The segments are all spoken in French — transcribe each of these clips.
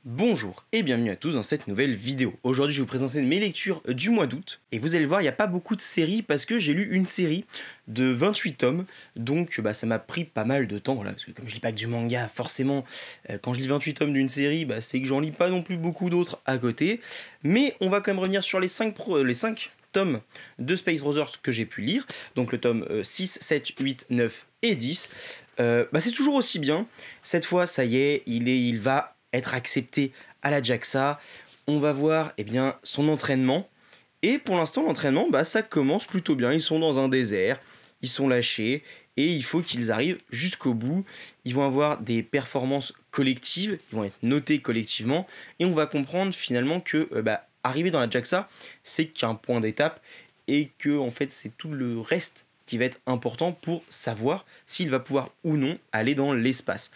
Bonjour et bienvenue à tous dans cette nouvelle vidéo. Aujourd'hui je vais vous présenter mes lectures du mois d'août. Et vous allez le voir, il n'y a pas beaucoup de séries parce que j'ai lu une série de 28 tomes. Donc ça m'a pris pas mal de temps. Voilà, parce que comme je lis pas que du manga, forcément, quand je lis 28 tomes d'une série, c'est que j'en lis pas non plus beaucoup d'autres à côté. Mais on va quand même revenir sur les 5 tomes de Space Brothers que j'ai pu lire. Donc le tome 6, 7, 8, 9 et 10. C'est toujours aussi bien. Cette fois, ça y est, il va être accepté à la JAXA. On va voir son entraînement. Et pour l'instant, l'entraînement, ça commence plutôt bien. Ils sont dans un désert, ils sont lâchés, et il faut qu'ils arrivent jusqu'au bout. Ils vont avoir des performances collectives, ils vont être notés collectivement, et on va comprendre finalement que arriver dans la JAXA, c'est qu'un point d'étape, et que en fait, c'est tout le reste qui va être important pour savoir s'il va pouvoir ou non aller dans l'espace.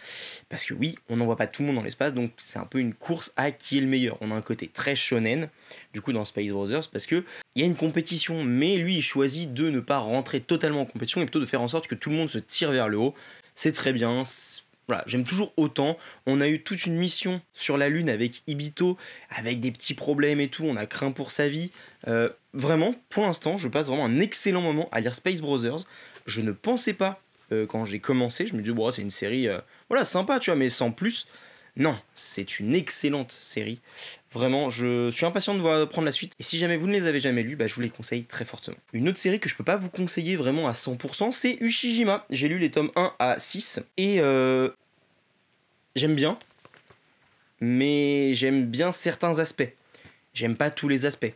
Parce que oui, on n'envoie pas tout le monde dans l'espace, donc c'est un peu une course à qui est le meilleur. On a un côté très shonen, du coup dans Space Brothers, parce qu'il y a une compétition, mais lui il choisit de ne pas rentrer totalement en compétition, et plutôt de faire en sorte que tout le monde se tire vers le haut. C'est très bien, voilà, j'aime toujours autant. On a eu toute une mission sur la Lune avec Ibito, avec des petits problèmes et tout, on a craint pour sa vie. Vraiment, pour l'instant, je passe vraiment un excellent moment à lire Space Brothers. Je ne pensais pas, quand j'ai commencé, je me dis, c'est une série sympa, tu vois, mais sans plus. Non, c'est une excellente série. Vraiment, je suis impatient de prendre la suite. Et si jamais vous ne les avez jamais lus, je vous les conseille très fortement. Une autre série que je peux pas vous conseiller vraiment à 100%, c'est Ushijima. J'ai lu les tomes 1 à 6 et j'aime bien, mais j'aime bien certains aspects. J'aime pas tous les aspects.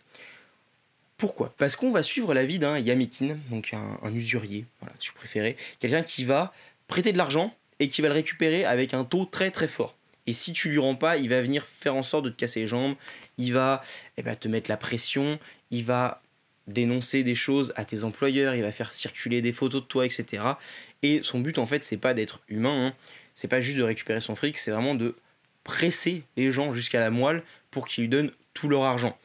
Pourquoi ? Parce qu'on va suivre la vie d'un Yamikin, donc un usurier, voilà, si vous préférez. Quelqu'un qui va prêter de l'argent et qui va le récupérer avec un taux très très fort. Et si tu lui rends pas, il va venir faire en sorte de te casser les jambes, il va te mettre la pression, il va dénoncer des choses à tes employeurs, il va faire circuler des photos de toi, etc. Et son but en fait, c'est pas d'être humain, c'est pas juste de récupérer son fric, c'est vraiment de presser les gens jusqu'à la moelle pour qu'ils lui donnent tout leur argent.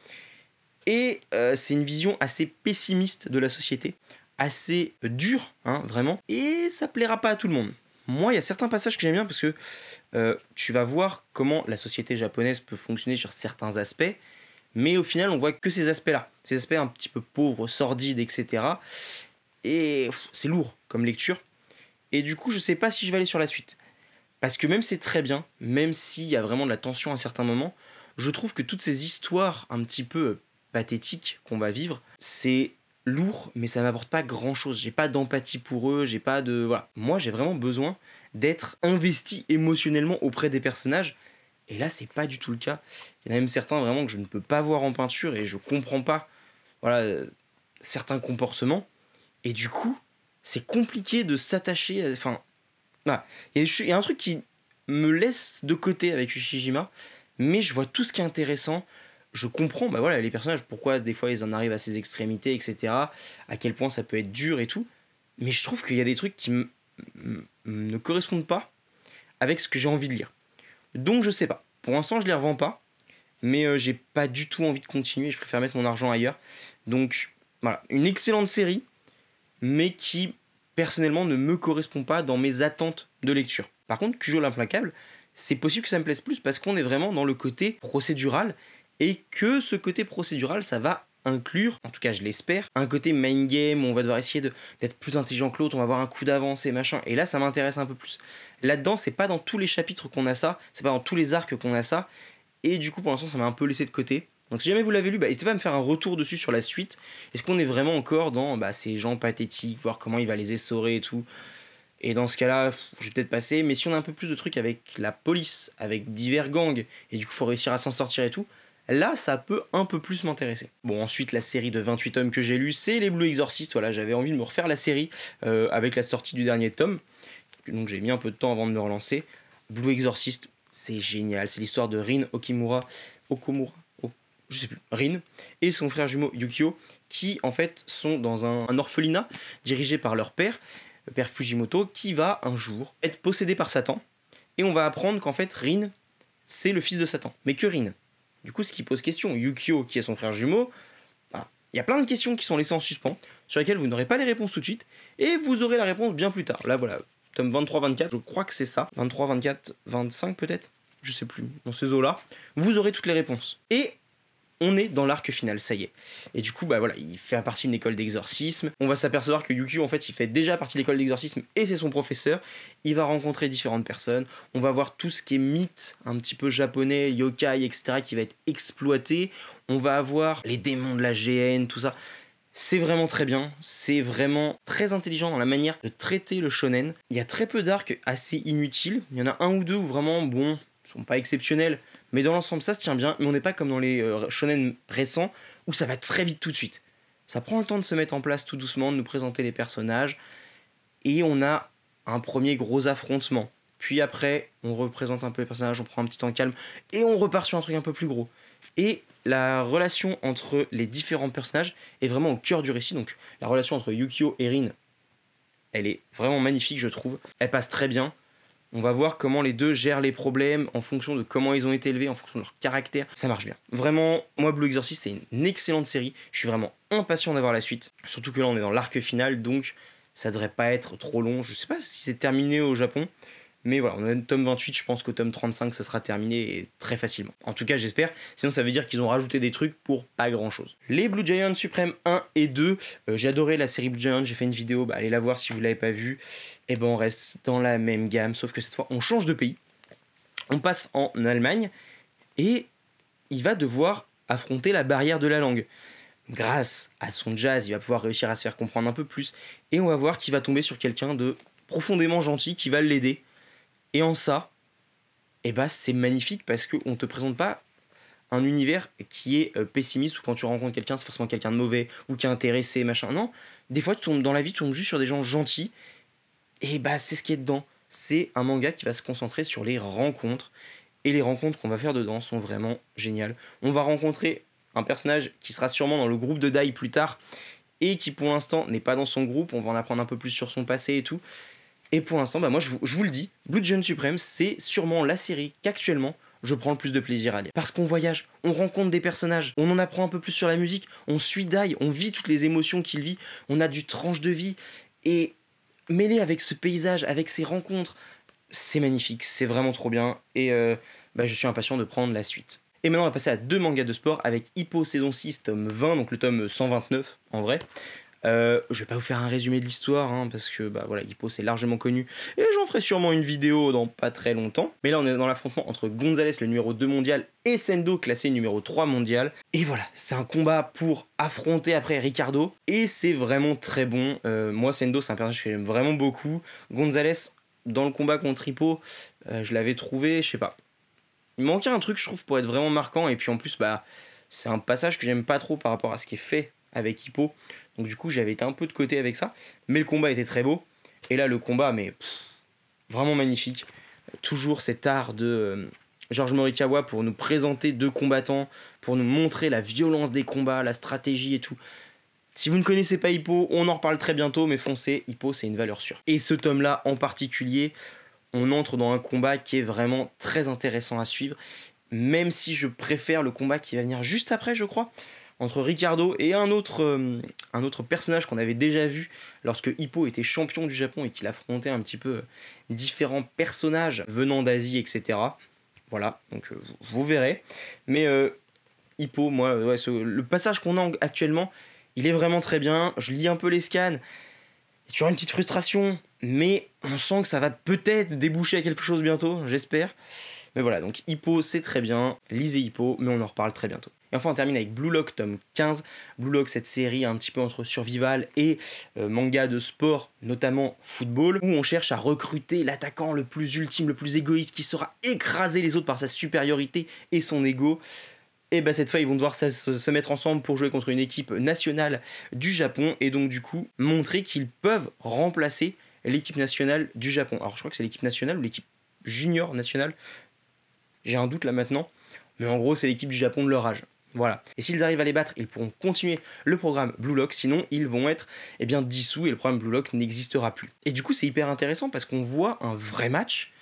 Et c'est une vision assez pessimiste de la société, assez dure, vraiment, et ça plaira pas à tout le monde. Moi, il y a certains passages que j'aime bien parce que tu vas voir comment la société japonaise peut fonctionner sur certains aspects, mais au final, on voit que ces aspects-là, ces aspects un petit peu pauvres, sordides, etc. Et c'est lourd comme lecture. Et du coup, je sais pas si je vais aller sur la suite. Parce que même c'est très bien, même s'il y a vraiment de la tension à certains moments, je trouve que toutes ces histoires un petit peu pathétiques qu'on va vivre, c'est lourd, mais ça m'apporte pas grand chose. J'ai pas d'empathie pour eux, j'ai pas de. Voilà. Moi, j'ai vraiment besoin d'être investi émotionnellement auprès des personnages. Et là, c'est pas du tout le cas. Il y en a même certains vraiment que je ne peux pas voir en peinture et je comprends pas certains comportements. Et du coup, c'est compliqué de s'attacher. Enfin, il y a un truc qui me laisse de côté avec Ushijima, mais je vois tout ce qui est intéressant. Je comprends les personnages, pourquoi des fois ils en arrivent à ces extrémités, etc. À quel point ça peut être dur et tout. Mais je trouve qu'il y a des trucs qui ne correspondent pas avec ce que j'ai envie de lire. Donc je sais pas. Pour l'instant je les revends pas, mais j'ai pas du tout envie de continuer. Je préfère mettre mon argent ailleurs. Donc voilà, une excellente série, mais qui personnellement ne me correspond pas dans mes attentes de lecture. Par contre, Kujo l'implacable, c'est possible que ça me plaise plus parce qu'on est vraiment dans le côté procédural. Et que ce côté procédural, ça va inclure, en tout cas je l'espère, un côté mind game où on va devoir essayer d'être plus intelligent que l'autre, on va avoir un coup d'avance et machin. Et là, ça m'intéresse un peu plus. Là-dedans, c'est pas dans tous les chapitres qu'on a ça, c'est pas dans tous les arcs qu'on a ça. Et du coup, pour l'instant, ça m'a un peu laissé de côté. Donc si jamais vous l'avez lu, n'hésitez pas à me faire un retour dessus sur la suite. Est-ce qu'on est vraiment encore dans ces gens pathétiques, voir comment il va les essorer et tout. Et dans ce cas-là, je vais peut-être passer. Mais si on a un peu plus de trucs avec la police, avec divers gangs, et du coup, il faut réussir à s'en sortir et tout, là, ça peut un peu plus m'intéresser. Bon, ensuite, la série de 28 tomes que j'ai lu, c'est les Blue Exorcist. Voilà, j'avais envie de me refaire la série avec la sortie du dernier tome. Donc j'ai mis un peu de temps avant de me relancer. Blue Exorcist, c'est génial. C'est l'histoire de Rin je sais plus, Rin et son frère jumeau Yukio, qui en fait sont dans un orphelinat dirigé par leur père, le père Fujimoto, qui va un jour être possédé par Satan. Et on va apprendre qu'en fait, Rin, c'est le fils de Satan. Mais que Rin. Du coup, ce qui pose question, Yukio, qui est son frère jumeau, il y a plein de questions qui sont laissées en suspens, sur lesquelles vous n'aurez pas les réponses tout de suite, et vous aurez la réponse bien plus tard. Là, voilà, tome 23-24, je crois que c'est ça. 23, 24, 25 peut-être. je sais plus, dans ces eaux-là, vous aurez toutes les réponses. Et on est dans l'arc final, ça y est. Et du coup, bah voilà, il fait partie d'une école d'exorcisme. On va s'apercevoir que Yukio, en fait, il fait déjà partie de l'école d'exorcisme et c'est son professeur. Il va rencontrer différentes personnes. On va voir tout ce qui est mythe, un petit peu japonais, yokai, etc., qui va être exploité. On va avoir les démons de la GN, tout ça. C'est vraiment très bien, c'est vraiment très intelligent dans la manière de traiter le shonen. Il y a très peu d'arcs assez inutiles. Il y en a un ou deux où vraiment, bon, sont pas exceptionnels, mais dans l'ensemble ça se tient bien. Mais on n'est pas comme dans les shonen récents où ça va très vite tout de suite. Ça prend le temps de se mettre en place tout doucement, de nous présenter les personnages, et on a un premier gros affrontement. Puis après, on représente un peu les personnages, on prend un petit temps calme, et on repart sur un truc un peu plus gros. Et la relation entre les différents personnages est vraiment au cœur du récit. Donc la relation entre Yukio et Rin, elle est vraiment magnifique, je trouve. Elle passe très bien. On va voir comment les deux gèrent les problèmes en fonction de comment ils ont été élevés, en fonction de leur caractère. Ça marche bien. Vraiment, moi, Blue Exorcist, c'est une excellente série. Je suis vraiment impatient d'avoir la suite. Surtout que là, on est dans l'arc final, donc ça devrait pas être trop long. Je sais pas si c'est terminé au Japon, mais voilà, on a le tome 28, je pense qu'au tome 35, ça sera terminé et très facilement. En tout cas, j'espère. Sinon, ça veut dire qu'ils ont rajouté des trucs pour pas grand-chose. Les Blue Giant Supreme 1 et 2, j'ai adoré la série Blue Giant, j'ai fait une vidéo, allez la voir si vous l'avez pas vue. Et ben on reste dans la même gamme, sauf que cette fois, on change de pays. On passe en Allemagne et il va devoir affronter la barrière de la langue. Grâce à son jazz, il va pouvoir réussir à se faire comprendre un peu plus. Et on va voir qu'il va tomber sur quelqu'un de profondément gentil qui va l'aider. Et en ça, c'est magnifique parce qu'on ne te présente pas un univers qui est pessimiste où quand tu rencontres quelqu'un, c'est forcément quelqu'un de mauvais ou qui est intéressé, machin. Non, des fois, dans la vie, tu tombes juste sur des gens gentils et c'est ce qui est dedans. C'est un manga qui va se concentrer sur les rencontres et les rencontres qu'on va faire dedans sont vraiment géniales. On va rencontrer un personnage qui sera sûrement dans le groupe de Dai plus tard et qui pour l'instant n'est pas dans son groupe. On va en apprendre un peu plus sur son passé et tout. Et pour l'instant, moi je vous le dis, Blue Giant Supreme, c'est sûrement la série qu'actuellement je prends le plus de plaisir à lire. Parce qu'on voyage, on rencontre des personnages, on en apprend un peu plus sur la musique, on suit Dai, on vit toutes les émotions qu'il vit, on a du tranche de vie, et mêlé avec ce paysage, avec ces rencontres, c'est magnifique, c'est vraiment trop bien, et je suis impatient de prendre la suite. Et maintenant on va passer à 2 mangas de sport avec Hippo saison 6, tome 20, donc le tome 129 en vrai. Je vais pas vous faire un résumé de l'histoire parce que Hippo c'est largement connu et j'en ferai sûrement une vidéo dans pas très longtemps. Mais là on est dans l'affrontement entre Gonzalez le numéro 2 mondial et Sendo classé numéro 3 mondial. Et voilà, c'est un combat pour affronter après Ricardo et c'est vraiment très bon. Moi Sendo c'est un personnage que j'aime vraiment beaucoup. Gonzalez dans le combat contre Hippo, je l'avais trouvé, je sais pas. Il manquait un truc je trouve pour être vraiment marquant et puis en plus c'est un passage que j'aime pas trop par rapport à ce qui est fait avec Hippo. Donc du coup j'avais été un peu de côté avec ça, mais le combat était très beau. Et là le combat vraiment magnifique. Toujours cet art de George Morikawa pour nous présenter 2 combattants, pour nous montrer la violence des combats, la stratégie et tout. Si vous ne connaissez pas Hippo, on en reparle très bientôt, mais foncez, Hippo c'est une valeur sûre. Et ce tome là en particulier, on entre dans un combat qui est vraiment très intéressant à suivre, même si je préfère le combat qui va venir juste après je crois, entre Ricardo et un autre personnage qu'on avait déjà vu lorsque Hippo était champion du Japon et qu'il affrontait un petit peu différents personnages venant d'Asie, etc. Voilà, donc vous verrez. Mais Hippo, moi, le passage qu'on a actuellement, il est vraiment très bien. Je lis un peu les scans, il y aura une petite frustration, mais on sent que ça va peut-être déboucher à quelque chose bientôt, j'espère. Mais voilà, donc Hippo c'est très bien, lisez Hippo, mais on en reparle très bientôt. Et enfin on termine avec Blue Lock tome 15. Blue Lock, cette série un petit peu entre survival et manga de sport, notamment football, où on cherche à recruter l'attaquant le plus ultime, le plus égoïste, qui saura écraser les autres par sa supériorité et son ego. Et cette fois ils vont devoir se mettre ensemble pour jouer contre une équipe nationale du Japon, et donc du coup montrer qu'ils peuvent remplacer l'équipe nationale du Japon. Alors je crois que c'est l'équipe nationale ou l'équipe junior nationale, j'ai un doute là maintenant, mais en gros c'est l'équipe du Japon de leur âge. Voilà. Et s'ils arrivent à les battre, ils pourront continuer le programme Blue Lock, sinon ils vont être dissous et le programme Blue Lock n'existera plus. Et du coup c'est hyper intéressant parce qu'on voit un vrai match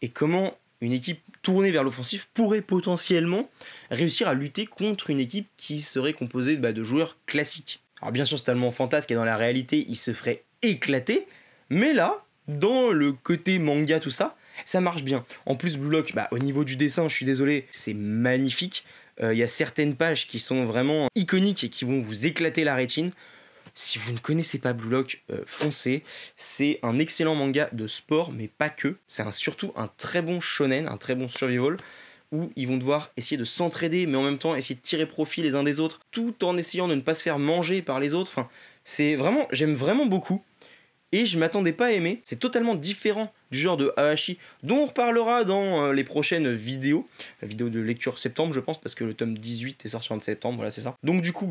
et comment une équipe tournée vers l'offensif pourrait potentiellement réussir à lutter contre une équipe qui serait composée de joueurs classiques. Alors bien sûr c'est tellement fantasque et dans la réalité ils se feraient éclater, mais là, dans le côté manga tout ça, ça marche bien. En plus, Blue Lock, au niveau du dessin, je suis désolé, c'est magnifique. Il y a certaines pages qui sont vraiment iconiques et qui vont vous éclater la rétine. Si vous ne connaissez pas Blue Lock, foncez. C'est un excellent manga de sport, mais pas que. C'est surtout un très bon shonen, un très bon survival, où ils vont devoir essayer de s'entraider, mais en même temps essayer de tirer profit les uns des autres, tout en essayant de ne pas se faire manger par les autres. Enfin, c'est vraiment, j'aime vraiment beaucoup. Et je m'attendais pas à aimer. C'est totalement différent du genre de Ahashi, dont on reparlera dans les prochaines vidéos. La vidéo de lecture septembre, je pense, parce que le tome 18 est sorti en septembre, voilà, c'est ça. Donc du coup,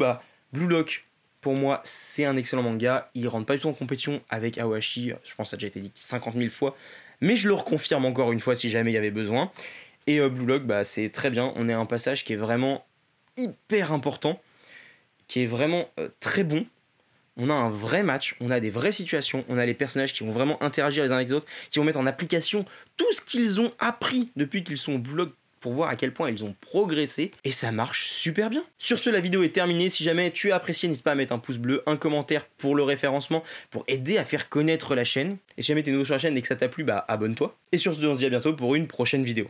Blue Lock, pour moi, c'est un excellent manga. Il rentre pas du tout en compétition avec Ahashi. Je pense que ça a déjà été dit 50 000 fois. Mais je le reconfirme encore une fois si jamais il y avait besoin. Et Blue Lock, c'est très bien. On est à un passage qui est vraiment hyper important, qui est vraiment très bon. On a un vrai match, on a des vraies situations, on a les personnages qui vont vraiment interagir les uns avec les autres, qui vont mettre en application tout ce qu'ils ont appris depuis qu'ils sont au Blue Lock pour voir à quel point ils ont progressé, et ça marche super bien. Sur ce, la vidéo est terminée. Si jamais tu as apprécié, n'hésite pas à mettre un pouce bleu, un commentaire pour le référencement, pour aider à faire connaître la chaîne. Et si jamais tu es nouveau sur la chaîne et que ça t'a plu, abonne-toi. Et sur ce, on se dit à bientôt pour une prochaine vidéo.